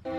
Hi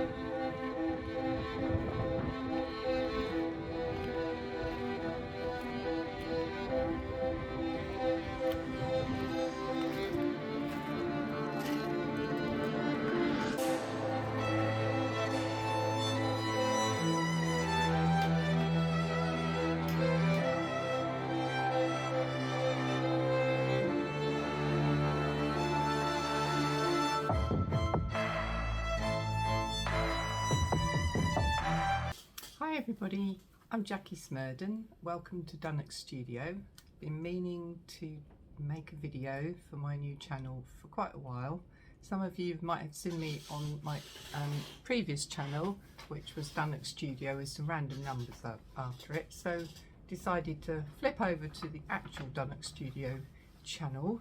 everybody, I'm Jackie Smurden. Welcome to Dunnock Studio. Been meaning to make a video for my new channel for quite a while. Some of you might have seen me on my previous channel, which was Dunnock Studio with some random numbers up after it. So decided to flip over to the actual Dunnock Studio channel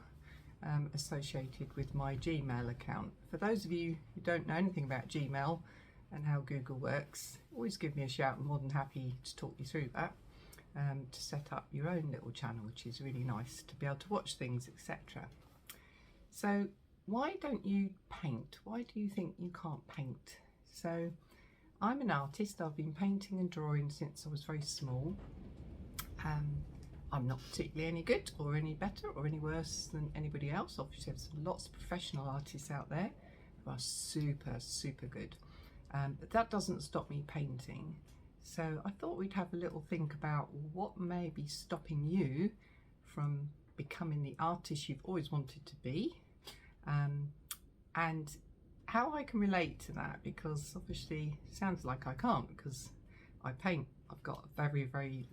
associated with my Gmail account. For those of you who don't know anything about Gmail and how Google works, always give me a shout. I'm more than happy to talk you through that, to set up your own little channel, which is really nice to be able to watch things, etc. So why don't you paint? Why do you think you can't paint? So I'm an artist. I've been painting and drawing since I was very small. I'm not particularly any good or any better or any worse than anybody else. Obviously there's lots of professional artists out there who are super good. But that doesn't stop me painting. So I thought we'd have a little think about what may be stopping you from becoming the artist you've always wanted to be, and how I can relate to that, because obviously it sounds like I can't because I paint. I've got very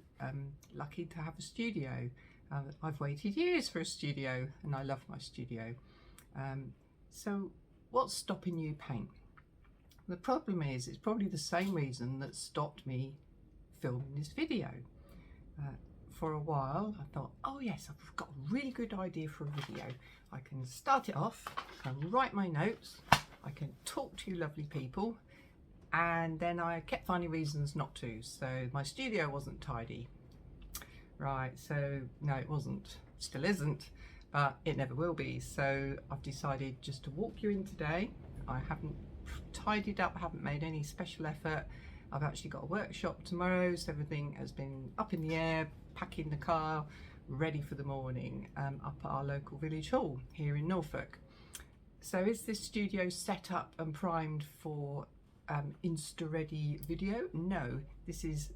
lucky to have a studio. I've waited years for a studio and I love my studio. So what's stopping you paint? The problem is, it's probably the same reason that stopped me filming this video. For a while I thought, oh yes, I've got a really good idea for a video. I can start it off, I can write my notes, I can talk to you lovely people, and then I kept finding reasons not to. So my studio wasn't tidy. Right, so no, it wasn't, still isn't, but it never will be. So I've decided just to walk you in today. I haven't tidied up, haven't made any special effort. I've actually got a workshop tomorrow, so everything has been up in the air, packing the car, ready for the morning, up at our local village hall here in Norfolk. So is this studio set up and primed for Insta-ready video? No, this is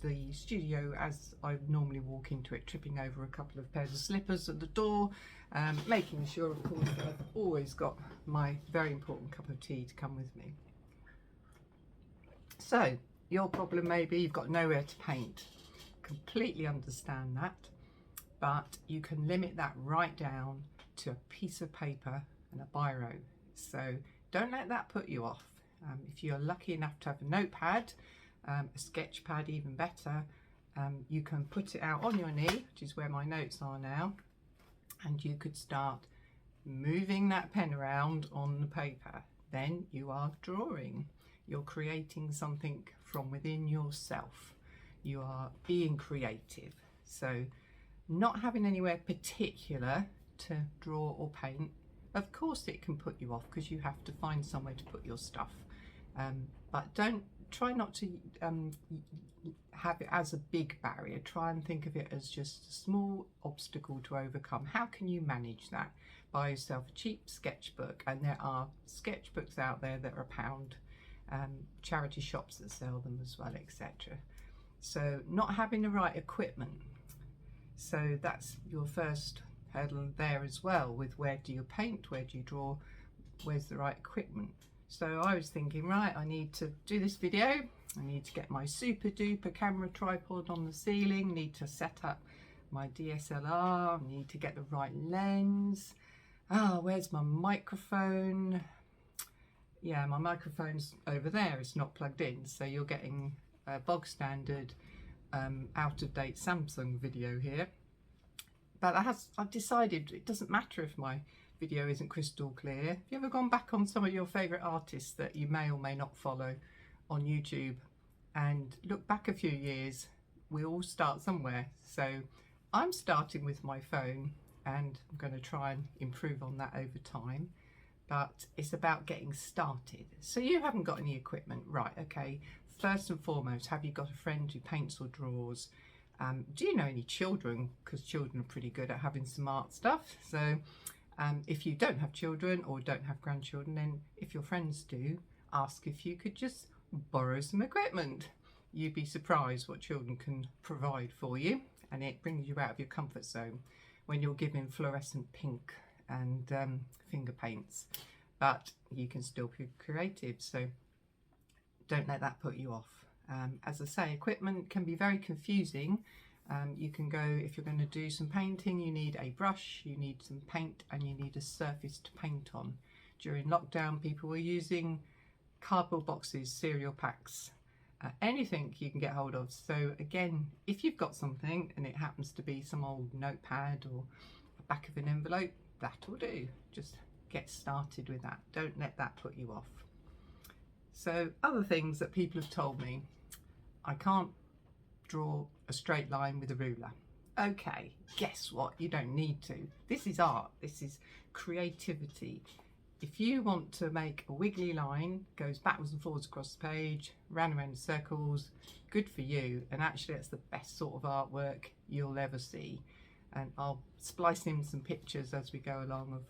the studio as I normally walk into it, tripping over a couple of pairs of slippers at the door, making sure of course that I've always got my very important cup of tea to come with me. So your problem may be you've got nowhere to paint. Completely understand that, but you can limit that right down to a piece of paper and a biro. So don't let that put you off. If you're lucky enough to have a notepad, a sketch pad even better, you can put it out on your knee, which is where my notes are now, and you could start moving that pen around on the paper. Then you are drawing. You're creating something from within yourself. You are being creative. So not having anywhere particular to draw or paint, of course it can put you off because you have to find somewhere to put your stuff, but try not to have it as a big barrier. Try and think of it as just a small obstacle to overcome. How can you manage that? Buy yourself a cheap sketchbook, and there are sketchbooks out there that are £1, charity shops that sell them as well, etc. So not having the right equipment, so that's your first hurdle there as well, with where do you paint, where do you draw, where's the right equipment. So I was thinking, right, I need to do this video, I need to get my super duper camera tripod on the ceiling, need to set up my DSLR, need to get the right lens. Where's my microphone? Yeah, my microphone's over there, it's not plugged in, so you're getting a bog standard out of date Samsung video here. But I've decided it doesn't matter if my video isn't crystal clear. Have you ever gone back on some of your favourite artists that you may or may not follow on YouTube and look back a few years? We all start somewhere. So I'm starting with my phone and I'm going to try and improve on that over time. but it's about getting started. So you haven't got any equipment, right? Okay, first and foremost, have you got a friend who paints or draws? Do you know any children? Because children are pretty good at having some art stuff. So if you don't have children or don't have grandchildren, then if your friends do, ask if you could just borrow some equipment. You'd be surprised what children can provide for you, and it brings you out of your comfort zone when you're given fluorescent pink and finger paints, but you can still be creative, so don't let that put you off. As I say, equipment can be very confusing. You can go, if you're going to do some painting, you need a brush, you need some paint, and you need a surface to paint on. During lockdown, people were using cardboard boxes, cereal packs, anything you can get hold of. So again, if you've got something and it happens to be some old notepad or the back of an envelope, that'll do. Just get started with that. Don't let that put you off. So other things that people have told me, I can't draw a straight line with a ruler. Okay, guess what? You don't need to. This is art. This is creativity. If you want to make a wiggly line, goes backwards and forwards across the page, round and round in circles, good for you. And actually that's the best sort of artwork you'll ever see. And I'll splice in some pictures as we go along of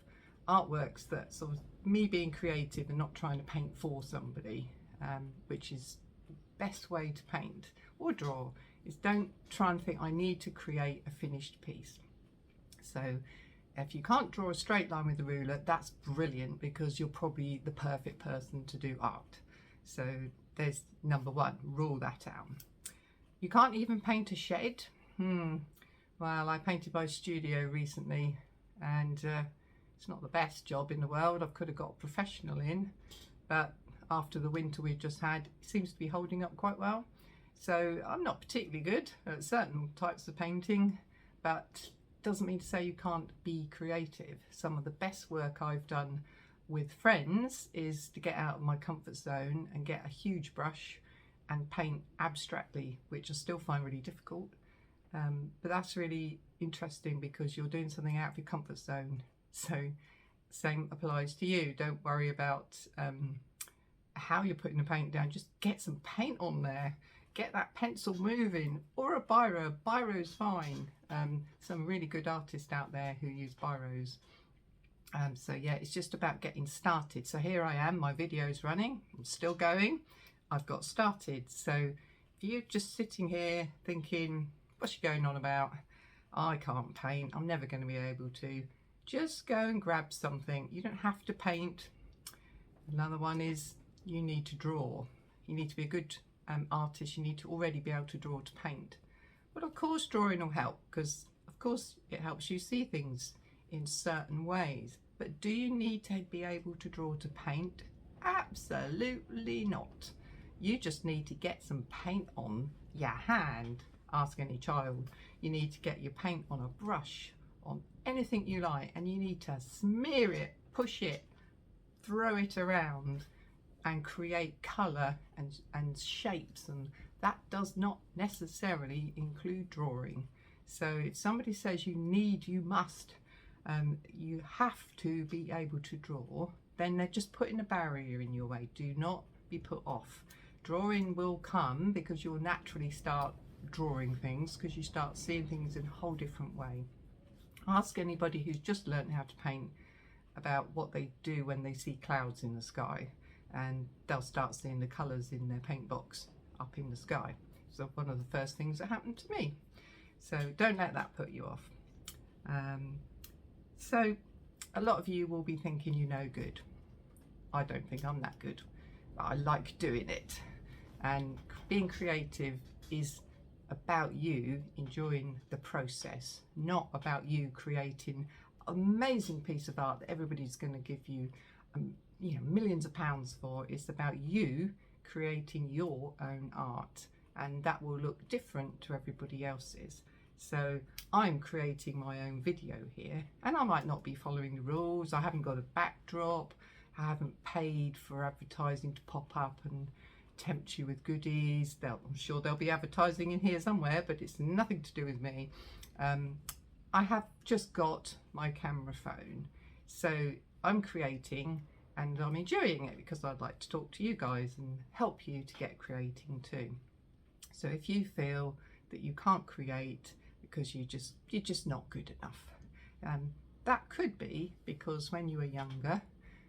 artworks that sort of me being creative and not trying to paint for somebody, which is the best way to paint or draw, is don't try and think I need to create a finished piece. So if you can't draw a straight line with a ruler, that's brilliant, because you're probably the perfect person to do art. So there's number one, rule that out. You can't even paint a shed. Well, I painted my studio recently, and it's not the best job in the world. I could have got a professional in, but after the winter we've just had, it seems to be holding up quite well. So I'm not particularly good at certain types of painting, but doesn't mean to say you can't be creative. Some of the best work I've done with friends is to get out of my comfort zone and get a huge brush and paint abstractly, which I still find really difficult. But that's really interesting because you're doing something out of your comfort zone. So same applies to you. Don't worry about how you're putting the paint down. Just get some paint on there. Get that pencil moving, or a biro. Biro's fine. Some really good artists out there who use biros. So yeah, it's just about getting started. So here I am, my video's running, I'm still going, I've got started. So if you're just sitting here thinking, what's she going on about? I can't paint, I'm never going to be able to. Just go and grab something. You don't have to paint. Another one is you need to draw. You need to be a good artist. You need to already be able to draw to paint. But of course drawing will help, because of course it helps you see things in certain ways. But do you need to be able to draw to paint? Absolutely not. You just need to get some paint on your hand. Ask any child. You need to get your paint on a brush, on anything you like, and you need to smear it, push it, throw it around and create colour and shapes, and that does not necessarily include drawing. So if somebody says you must, you have to be able to draw, then they're just putting a barrier in your way. Do not be put off. Drawing will come because you'll naturally start drawing things, because you start seeing things in a whole different way. Ask anybody who's just learned how to paint about what they do when they see clouds in the sky, and they'll start seeing the colours in their paint box up in the sky. So one of the first things that happened to me. So don't let that put you off. So a lot of you will be thinking you're no good. I don't think I'm that good, but I like doing it. And being creative is about you enjoying the process, not about you creating an amazing piece of art that everybody's going to give you millions of pounds for. It's about you creating your own art, and that will look different to everybody else's. So I'm creating my own video here, and I might not be following the rules. I haven't got a backdrop, I haven't paid for advertising to pop up and tempt you with goodies. I'm sure there'll be advertising in here somewhere, but it's nothing to do with me. I have just got my camera phone, so I'm creating, and I'm enjoying it because I'd like to talk to you guys and help you to get creating too. So if you feel that you can't create because you're just not good enough, that could be because when you were younger,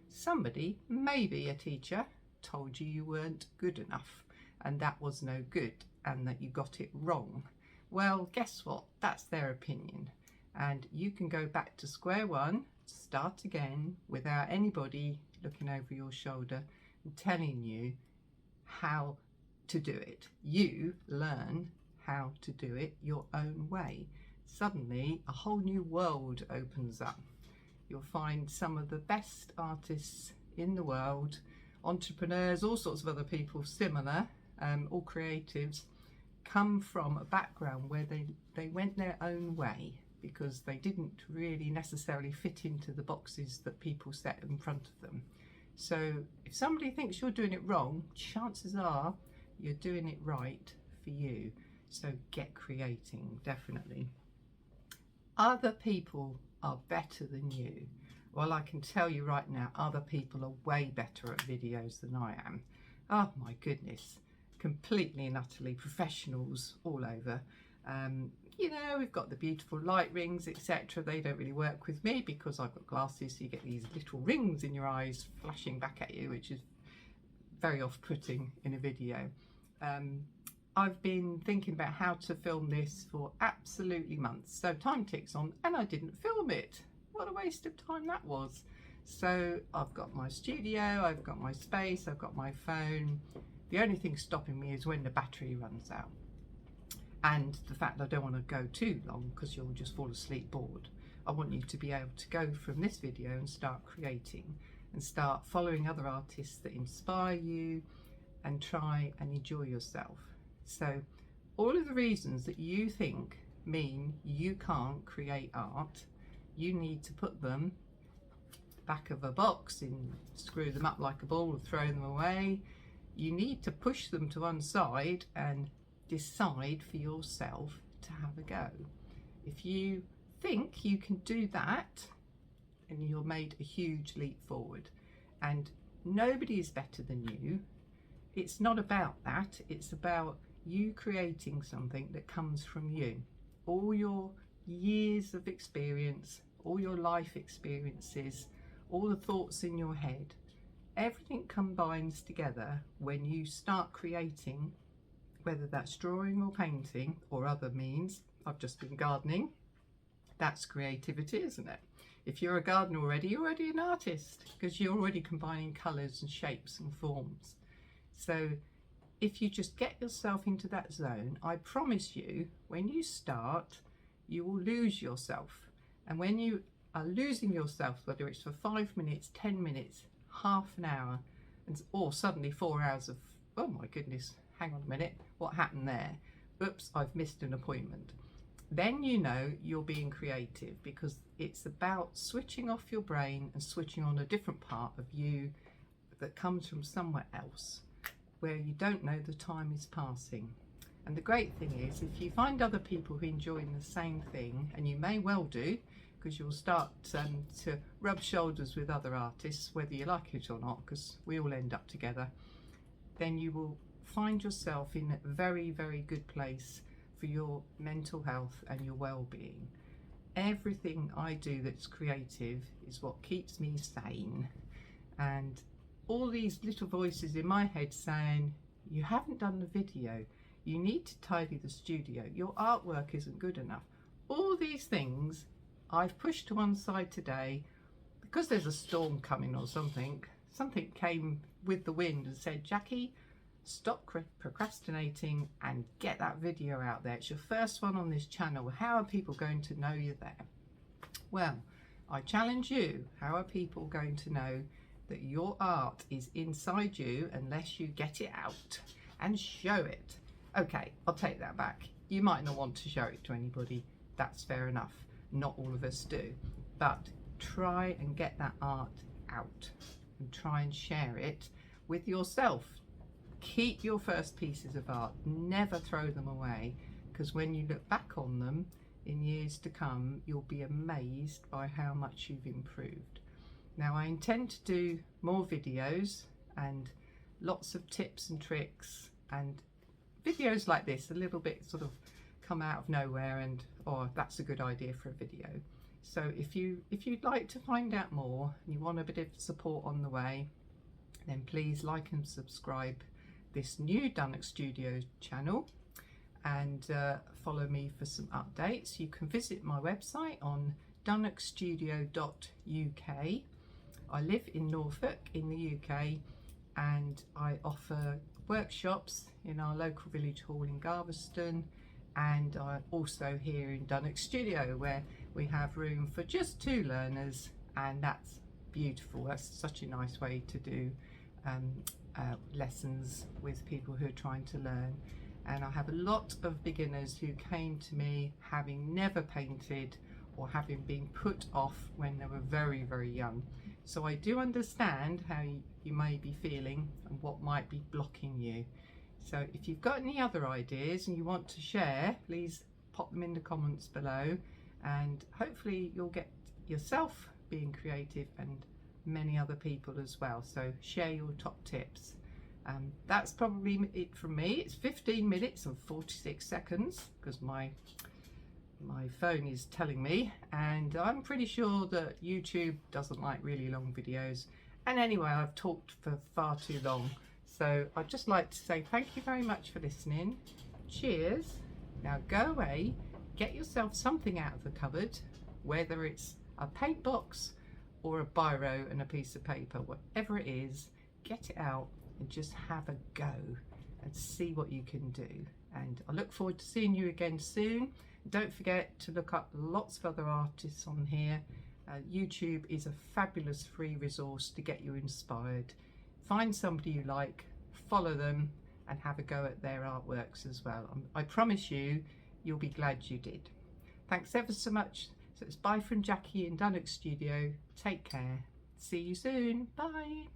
somebody, maybe a teacher, told you weren't good enough and that was no good and that you got it wrong. Well, guess what? That's their opinion, and you can go back to square one, start again without anybody looking over your shoulder and telling you how to do it. You learn how to do it your own way. Suddenly a whole new world opens up. You'll find some of the best artists in the world, entrepreneurs, all sorts of other people similar, all creatives, come from a background where they went their own way because they didn't really necessarily fit into the boxes that people set in front of them. So if somebody thinks you're doing it wrong, chances are you're doing it right for you. So get creating, definitely. Other people are better than you. Well, I can tell you right now, other people are way better at videos than I am. Oh my goodness, completely and utterly professionals all over. You know, we've got the beautiful light rings, etc. They don't really work with me because I've got glasses, so you get these little rings in your eyes flashing back at you, which is very off-putting in a video. I've been thinking about how to film this for absolutely months, so time ticks on and I didn't film it. What a waste of time that was. So I've got my studio, I've got my space, I've got my phone. The only thing stopping me is when the battery runs out, and the fact I don't want to go too long because you'll just fall asleep bored. I want you to be able to go from this video and start creating and start following other artists that inspire you and try and enjoy yourself. So all of the reasons that you think mean you can't create art, you need to put them back of a box and screw them up like a ball and throw them away. You need to push them to one side and decide for yourself to have a go. If you think you can do that, and you've made a huge leap forward, and nobody is better than you. It's not about that, it's about you creating something that comes from you. All your years of experience, all your life experiences, all the thoughts in your head, everything combines together when you start creating, whether that's drawing or painting or other means. I've just been gardening. That's creativity, isn't it? If you're a gardener already, you're already an artist because you're already combining colours and shapes and forms. So if you just get yourself into that zone, I promise you, when you start, you will lose yourself. And when you are losing yourself, whether it's for 5 minutes, 10 minutes, half an hour, or suddenly 4 hours of, oh my goodness, hang on a minute, what happened there? Oops, I've missed an appointment. Then you know you're being creative, because it's about switching off your brain and switching on a different part of you that comes from somewhere else, where you don't know the time is passing. And the great thing is, if you find other people who are enjoying the same thing, and you may well do, because you'll start to rub shoulders with other artists, whether you like it or not, because we all end up together, then you will find yourself in a very, very good place for your mental health and your well-being. Everything I do that's creative is what keeps me sane. And all these little voices in my head saying, you haven't done the video, you need to tidy the studio, your artwork isn't good enough. All these things I've pushed to one side today because there's a storm coming or something. Something came with the wind and said, Jackie, stop procrastinating and get that video out there. It's your first one on this channel. How are people going to know you're there? Well, I challenge you. How are people going to know that your art is inside you unless you get it out and show it? Okay, I'll take that back. You might not want to show it to anybody. That's fair enough. Not all of us do. But try and get that art out and try and share it with yourself. Keep your first pieces of art, never throw them away, because when you look back on them in years to come, you'll be amazed by how much you've improved. Now I intend to do more videos and lots of tips and tricks and videos like this, a little bit sort of come out of nowhere and that's a good idea for a video. So if you'd like to find out more and you want a bit of support on the way, then please like and subscribe this new Dunnock Studio channel and follow me for some updates. You can visit my website on dunnockstudio.uk. I live in Norfolk in the UK and I offer workshops in our local village hall in Galveston, and I'm also here in Dunnock Studio where we have room for just 2 learners, and that's beautiful. That's such a nice way to do lessons with people who are trying to learn. And I have a lot of beginners who came to me having never painted or having been put off when they were very, very young. So I do understand how you may be feeling and what might be blocking you. So if you've got any other ideas and you want to share, please pop them in the comments below, and hopefully you'll get yourself being creative and many other people as well. So share your top tips. That's probably it from me. It's 15 minutes and 46 seconds because my phone is telling me, and I'm pretty sure that YouTube doesn't like really long videos. And anyway, I've talked for far too long, so I'd just like to say thank you very much for listening. Cheers. Now go away, get yourself something out of the cupboard, whether it's a paint box or a biro and a piece of paper, whatever it is, get it out and just have a go and see what you can do. And I look forward to seeing you again soon. Don't forget to look up lots of other artists on here. YouTube is a fabulous free resource to get you inspired. Find somebody you like, follow them and have a go at their artworks as well. I promise you'll be glad you did. Thanks ever so much. So it's bye from Jackie in Dunnock Studio. Take care. See you soon. Bye.